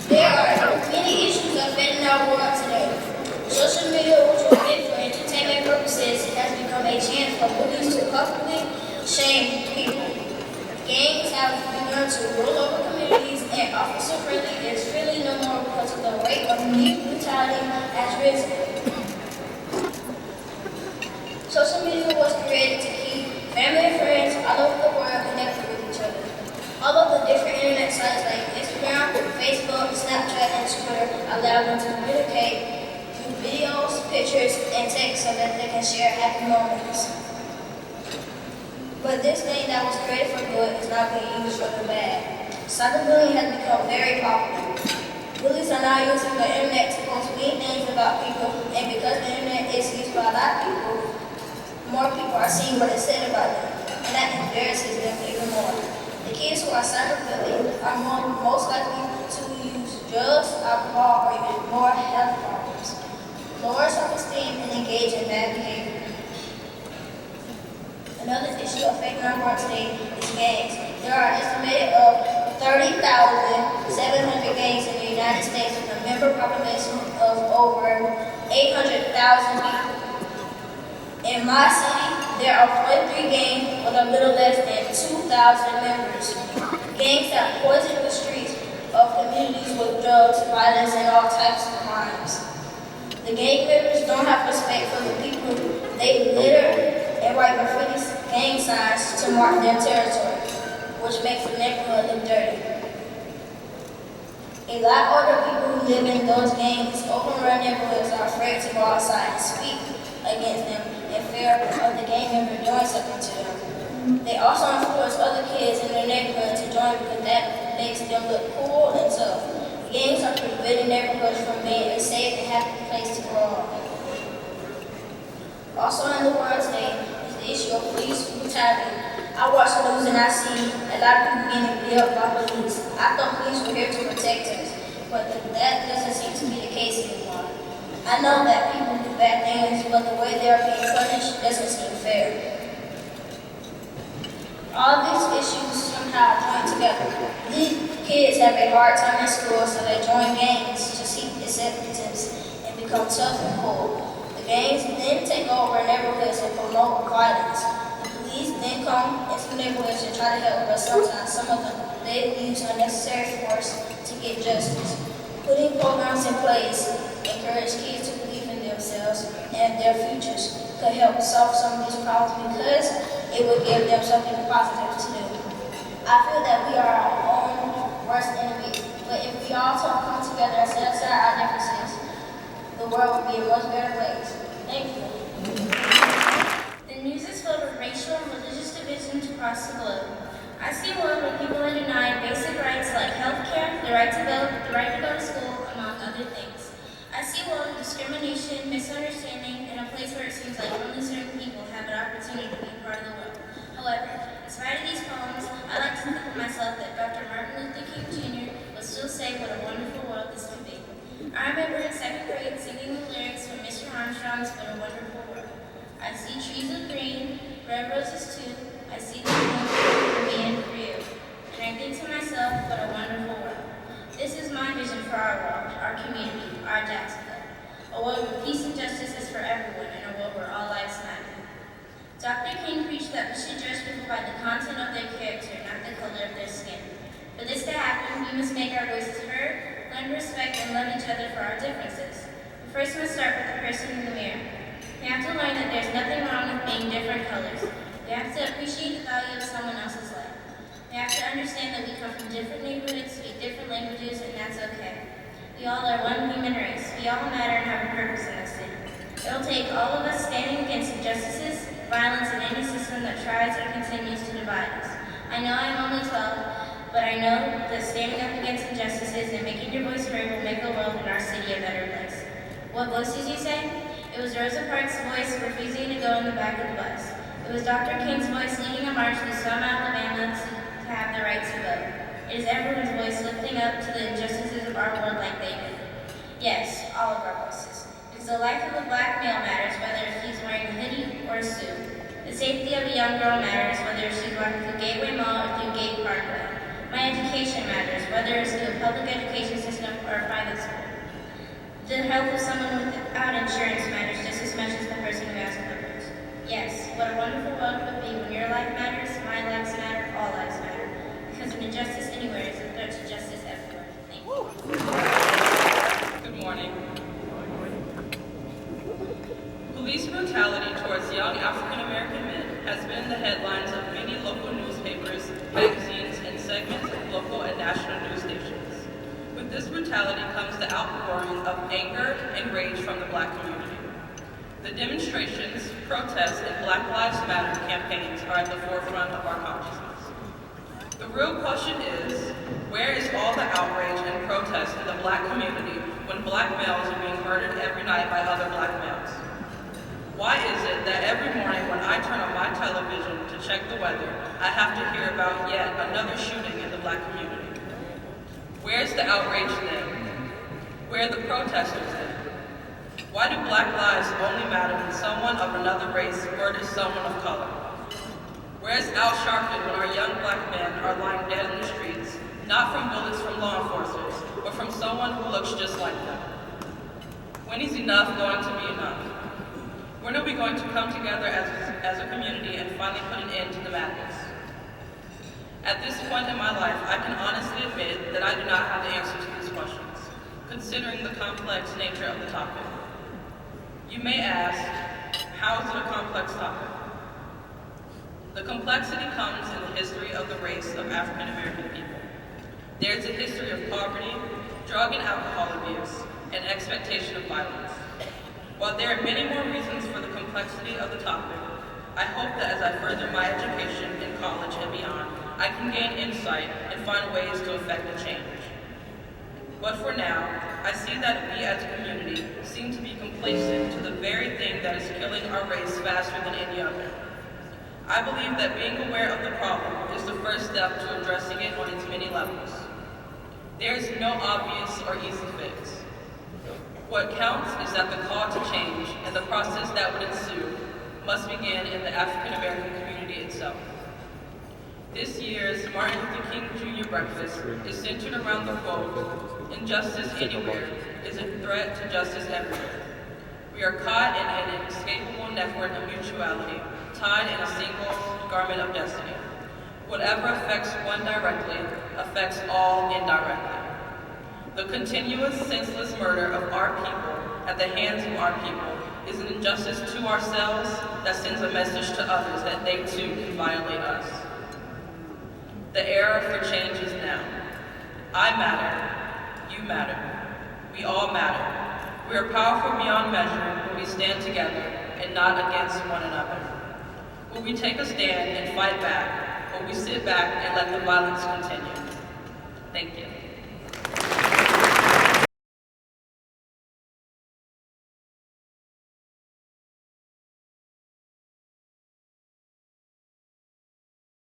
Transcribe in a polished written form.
There are many issues affecting our world today. Social media, which was meant for entertainment purposes, has become a chance for bullies to publicly shame people. Gangs have begun to rule over communities, and officer friendly is really no more because of the rate of police brutality has risen. Social media was created to keep family and friends all over the world connected with each other. All of the different internet sites like Instagram, Facebook, Snapchat, and Twitter allow them to communicate through videos, pictures, and text so that they can share happy moments. But this thing that was created for good is now being used for the bad. Cyberbullying has become very popular. Bullies are now using the internet to post mean things about people, and because the internet is used by a lot of people, more people are seeing what is said about them, and that embarrasses them even more. The kids who are cyberbullied are most likely to use drugs, alcohol, or even more health problems, lower self-esteem, and engage in bad behavior. Another issue affecting our world today is gangs. There are estimated of 30,700 gangs in the United States with a member population of over 800,000 people. In my city, there are 43 gangs with a little less than 2,000 members. Gangs that poison the streets of communities with drugs, violence, and all types of crimes. The gang members don't have respect for the people. They litter and write graffiti gang signs to mark their territory, which makes the neighborhood look dirty. A lot older people who live in those gangs, open-run neighborhoods are afraid to go outside and speak against them in fear of the gang member doing something to them. They also influence other kids in their neighborhood to join because that makes them look cool and tough. Gangs are preventing neighborhoods from being a safe and happy place to grow up. Also in the world today is the issue of police brutality. I watch the news and I see a lot of people getting beat up by police. I thought police were here to protect us, but that doesn't seem to be the case anymore. I know that people do bad things, but the way they are being punished doesn't seem fair. All these issues somehow join together. These kids have a hard time in school, so they join gangs to seek acceptance and become tough and cool. The gangs then take over neighborhoods and promote violence. The police then come into neighborhoods and try to help, but sometimes some of them they use unnecessary force to get justice. Putting programs in place encourage kids to believe in themselves and their futures could help solve some of these problems because it would give them something positive to do. I feel that we are our own worst enemy, but if we all come together and set aside our differences, the world would be a much better place. Thank you. The news is filled with racial and religious divisions across the globe. I see a world where people are denied basic rights like health care, the right to vote, the right to go to school, among other things. I see a world of discrimination, misunderstanding, and a place where it seems like only certain people have an opportunity to be part of the world. However, in spite of these problems, I like to think of myself that Dr. Martin Luther King Jr. would still say what a wonderful world this could be. I remember in second grade singing the lyrics from Mr. Armstrong's What a Wonderful World. I see trees of green, red roses too. I see the moon for me and for you. And I think to myself, what a wonderful world. This is my vision for our world, our community, our Jacksonville. A world where peace and justice is for everyone, and a world where all lives matter. Dr. King preached that we should judge people by the content of their character, not the color of their skin. For this to happen, we must make our voices heard, learn to respect, and love each other for our differences. We first must start with the person in the mirror. We have to learn that there's nothing wrong with being different colors. We have to appreciate the value of someone else's life. We have to understand that we come from different neighborhoods, speak different languages, and that's okay. We all are one human race. We all matter and have a purpose in this city. It will take all of us standing against injustices, violence, and any system that tries or continues to divide us. I know I'm only 12, but I know that standing up against injustices and making your voice heard will make the world and our city a better place. What voice did you say? It was Rosa Parks' voice refusing to go in the back of the bus. It was Dr. King's voice leading a march to Selma, Alabama to have the right to vote. It is everyone's voice lifting up to the injustices of our world like they did. Yes, all of our voices. Because the life of a black male matters whether he's wearing a hoodie or a suit. The safety of a young girl matters whether she's walking through Gateway Mall or through Gate Parkway. My education matters, whether it's through a public education system or a private school. The health of someone without insurance matters just as much as the person who has coverage. Yes, what a wonderful world would be when your life matters, my lives matter, all lives matter. Because an injustice anywhere is a threat to justice everywhere. Thank you. Good morning. Police brutality towards young African American men has been the headlines of many local newspapers, magazines, and segments of local and national news stations. With this brutality comes the outpouring of anger and rage from the Black community. The demonstrations, protests, and Black Lives Matter campaigns are at the forefront of our consciousness. The real question is, where is all the outrage and protest in the Black community when Black males are being murdered every night by other Black males? Why is it that every morning when I turn on my television to check the weather, I have to hear about yet another shooting in the Black community? Where's the outrage then? Where are the protesters then? Why do Black lives only matter when someone of another race murders someone of color? Where's Al Sharpton when our young Black men are lying dead in the streets, not from bullets from law enforcers, but from someone who looks just like them? When is enough going to be enough? When are we going to come together as a community and finally put an end to the madness? At this point in my life, I can honestly admit that I do not have the answer to these questions, considering the complex nature of the topic. You may ask, how is it a complex topic? The complexity comes in the history of the race of African American people. There is a history of poverty, drug and alcohol abuse, and expectation of violence. While there are many more reasons for the complexity of the topic, I hope that as I further my education in college and beyond, I can gain insight and find ways to effect a change. But for now, I see that we as a community seem to be complacent to the very thing that is killing our race faster than any other. I believe that being aware of the problem is the first step to addressing it on its many levels. There is no obvious or easy fix. What counts is that the call to change and the process that would ensue must begin in the African American community itself. This year's Martin Luther King Jr. breakfast is centered around the quote, "Injustice anywhere is a threat to justice everywhere." We are caught in an inescapable network of mutuality, tied in a single garment of destiny. Whatever affects one directly affects all indirectly. The continuous, senseless murder of our people at the hands of our people is an injustice to ourselves that sends a message to others that they too can violate us. The era for change is now. I matter. You matter. We all matter. We are powerful beyond measure when we stand together and not against one another. Will we take a stand and fight back, or will we sit back and let the violence continue? Thank you.